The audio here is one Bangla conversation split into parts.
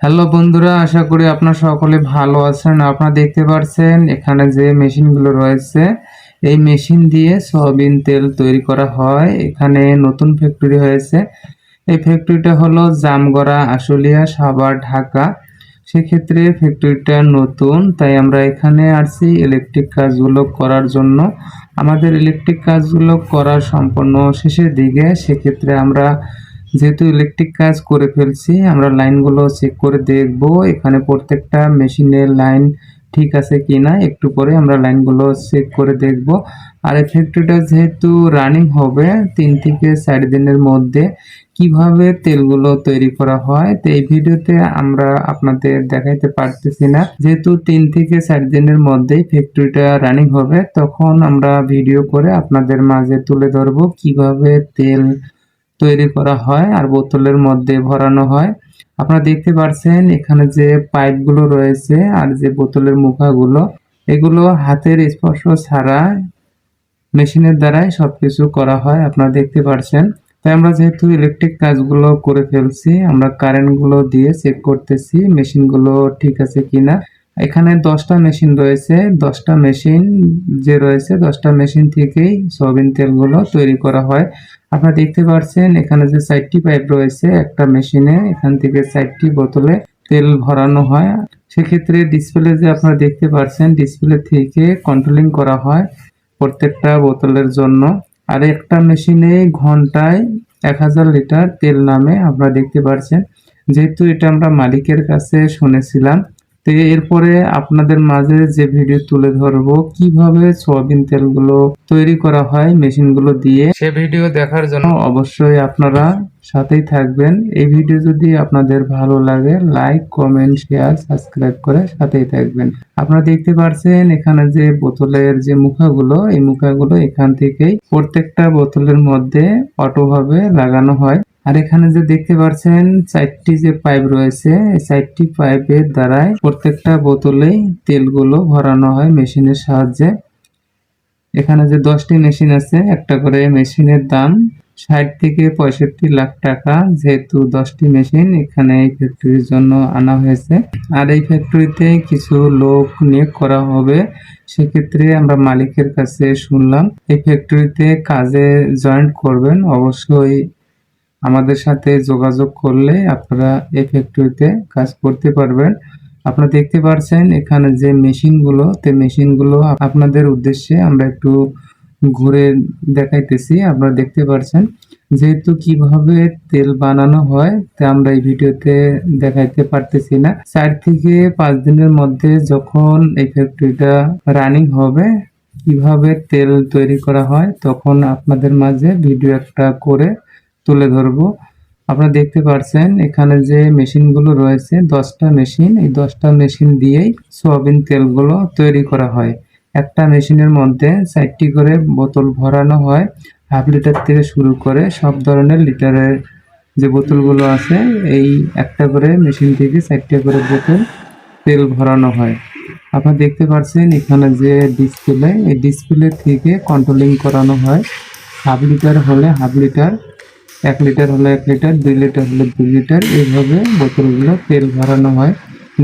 হ্যালো বন্ধুরা, আশা করি আপনারা সকলে ভালো আছেন। আপনারা দেখতে পাচ্ছেন এখানে যে মেশিনগুলো রয়েছে, এই মেশিন দিয়ে সয়াবিন তেল তৈরি করা হয়। এখানে নতুন ফ্যাক্টরি হয়েছে। এই ফ্যাক্টরিটা হলো জামগড়া, আশুলিয়া, সাভার, ঢাকা। সেক্ষেত্রে ফ্যাক্টরিটা নতুন, তাই আমরা এখানে আসছি ইলেকট্রিক কাজগুলো করার জন্য। আমাদের ইলেকট্রিক কাজগুলো করার সম্পূর্ণ শেষের দিকে। সেক্ষেত্রে আমরা যেহেতু ইলেকট্রিক কাজ করে ফেলছি, আমরা লাইনগুলো চেক করে দেখব এখানে প্রত্যেকটা মেশিনের লাইন ঠিক আছে কিনা। একটু পরে আমরা লাইনগুলো চেক করে দেখব। আর এই ফ্যাক্টরিটা যেহেতু রানিং হবে 3 থেকে 4 দিনের মধ্যে, কিভাবে তেলগুলো তৈরি করা হয় তো এই ভিডিওতে আমরা আপনাদের দেখাইতে পারতেছি না। যেহেতু 3 থেকে 4 দিনের মধ্যেই ফ্যাক্টরিটা রানিং হবে, তখন আমরা ভিডিও করে আপনাদের মাঝে তুলে ধরবো কিভাবে তেল তৈরি করা হয় আর বোতলের মধ্যে ভরানো হয়। আপনারা দেখতে পাচ্ছেন এখানে যে পাইপগুলো রয়েছে আর যে বোতলের মুখাগুলো, এগুলো হাতের স্পর্শ ছাড়া মেশিনের দ্বারাই সবকিছু করা হয়। আপনারা দেখতে পাচ্ছেন। তাই আমরা যেহেতু ইলেকট্রিক কাজগুলো করে ফেলছি, আমরা কারেন্টগুলো দিয়ে চেক করতেছি মেশিনগুলো ঠিক আছে কিনা। এখানে 10টা মেশিন রয়েছে। 10টা মেশিন যে রয়েছে 10টা মেশিন থেকেই সয়াবিন তেলগুলো তৈরি করা হয়। আপনারা দেখতে পাচ্ছেন এখানে যে 4টি পাইপ রয়েছে একটা মেশিনে, এখান থেকে 4টি বোতলে তেল ভরানো হয়। সেক্ষেত্রে ডিসপ্লে যে আপনারা দেখতে পাচ্ছেন, ডিসপ্লে থেকে কন্ট্রোলিং করা হয় প্রত্যেকটা বোতলের জন্য। আর একটা মেশিনে ঘন্টায় 1000 লিটার তেল নামে, আপনারা দেখতে পাচ্ছেন। যেহেতু এটা আমরা মালিকের কাছে শুনেছিলাম, তো এরপরে আপনাদের মাঝে যে ভিডিও তুলে ধরবো কিভাবে সয়াবিন তেলগুলো তৈরি করা হয় মেশিনগুলো দিয়ে, সে ভিডিও দেখার জন্য অবশ্যই আপনারা সাথেই থাকবেন। এই ভিডিও যদি আপনাদের ভালো লাগে, লাইক, কমেন্ট, শেয়ার, সাবস্ক্রাইব করে সাথেই থাকবেন। আপনারা দেখতে পাচ্ছেন এখানে যে বোতলের যে মুখাগুলো, এই মুখাগুলো এখান থেকেই প্রত্যেকটা বোতলের মধ্যে অটোভাবে লাগানো হয়। আর এখানে যে দেখতে পাচ্ছেন 4টি যে পাইপ রয়েছে, এই 4টি পাইপের দ্বারাই প্রত্যেকটা বোতলেই তেলগুলো ভরানো হয় মেশিনের সাহায্যে। এখানে যে 10টি মেশিন আছে, একটা করে মেশিনের দাম 60 থেকে 65 লাখ টাকা। যেহেতু 10টি মেশিন এখানে এই ফ্যাক্টরির জন্য আনা হয়েছে। আর এই ফ্যাক্টরিতে কিছু লোক নিয়োগ করা হবে। সেক্ষেত্রে আমরা মালিকের কাছে শুনলাম এই ফ্যাক্টরিতে কাজে জয়েন করবেন, অবশ্যই আমাদের সাথে যোগাযোগ করলে আপনারা এই ফ্যাক্টরিতে কাজ করতে পারবেন। আপনারা দেখতে পাচ্ছেন এখানে যে মেশিনগুলো, মেশিনগুলো আপনাদের উদ্দেশ্যে আমরা একটু ঘুরে দেখাইতেছি। আপনারা দেখতে পাচ্ছেন যেহেতু কিভাবে তেল বানানো হয় তা আমরা এই ভিডিওতে দেখাইতে পারতেছি না। 4 থেকে 5 দিনের মধ্যে যখন এই ফ্যাক্টরিটা রানিং হবে, কিভাবে তেল তৈরি করা হয় তখন আপনাদের মাঝে ভিডিও একটা করে তুলে ধরবো। আপনারা দেখতে পাচ্ছেন এখানে যে মেশিনগুলো রয়েছে 10টা মেশিন, এই 10টা মেশিন দিয়েই সয়াবিন তেলগুলো তৈরি করা হয়। একটা মেশিনের মধ্যে 4টি করে বোতল ভরানো হয়। হাফ লিটার থেকে শুরু করে সব ধরনের লিটারের যে বোতলগুলো আছে, এই একটা করে মেশিন থেকে 4টা করে বোতল তেল ভরানো হয়। আপনারা দেখতে পাচ্ছেন এখানে যে ডিসপ্লে, এই ডিসপ্লে থেকে কন্ট্রোলিং করানো হয়। হাফ লিটার হলে হাফ লিটার, 1 লিটার হলে 1 লিটার, 2 লিটার হলে 2 লিটার, এইভাবে বোতলগুলো তেল ভরানো হয়।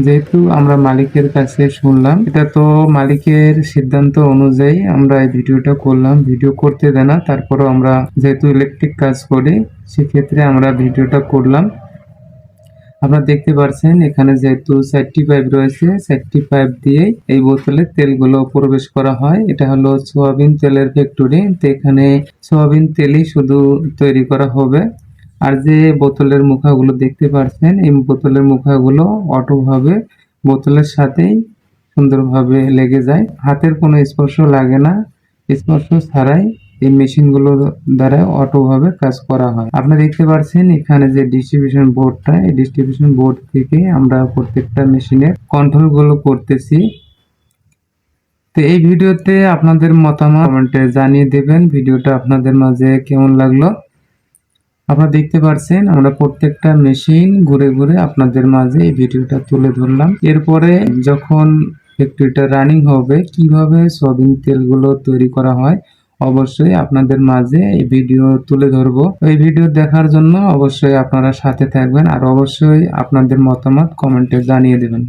যেহেতু আমরা মালিকের কাছে শুনলাম, এটা তো মালিকের সিদ্ধান্ত অনুযায়ী আমরা এই ভিডিওটা করলাম। ভিডিও করতে দেয় না, তারপরেও আমরা যেহেতু ইলেকট্রিক কাজ করি সেক্ষেত্রে আমরা ভিডিওটা করলাম। আপনারা দেখতে পাচ্ছেন এখানে যেহেতু 4টি পাইপ রয়েছে, 4টি পাইপ দিয়ে এই বোতলে তেলগুলো প্রবেশ করা হয়। এটা হলো সয়াবিন তেলের ফ্যাক্টরি। তো এখানে সয়াবিন তেলই শুধু তৈরি করা হবে। আর যে বোতলের মুখাগুলো দেখতে পাচ্ছেন, এই বোতলের মুখাগুলো অটোভাবে বোতলের সাথেই সুন্দরভাবে লেগে যায়। হাতের কোনো স্পর্শ লাগে না। স্পর্শ ছাড়াই এই মেশিনগুলোর দ্বারা অটোভাবে কাজ করা হয়। আপনারা দেখতে পাচ্ছেন এখানে যে ডিস্ট্রিবিউশন বোর্ডটা, এই ডিস্ট্রিবিউশন বোর্ড থেকে আমরা প্রত্যেকটা মেশিনের কন্ট্রোলগুলো করতেছি। তো এই ভিডিওতে আপনাদের মতামত কমেন্টে জানিয়ে দেবেন ভিডিওটা আপনাদের মাঝে কেমন লাগলো। আপনারা দেখতে পাচ্ছেন আমরা প্রত্যেকটা মেশিন ঘুরে ঘুরে আপনাদের মাঝে এই ভিডিওটা তুলে ধরলাম। এরপরে যখন ফ্যাক্টরিটা রানিং হবে, কিভাবে সয়াবিন তেলগুলো তৈরি করা হয় অবশ্যই আপনাদের মাঝে এই ভিডিও তুলে ধরবো। এই ভিডিও দেখার জন্য অবশ্যই আপনারা সাথে থাকবেন আর অবশ্যই আপনাদের মতামত কমেন্টে জানিয়ে দেবেন।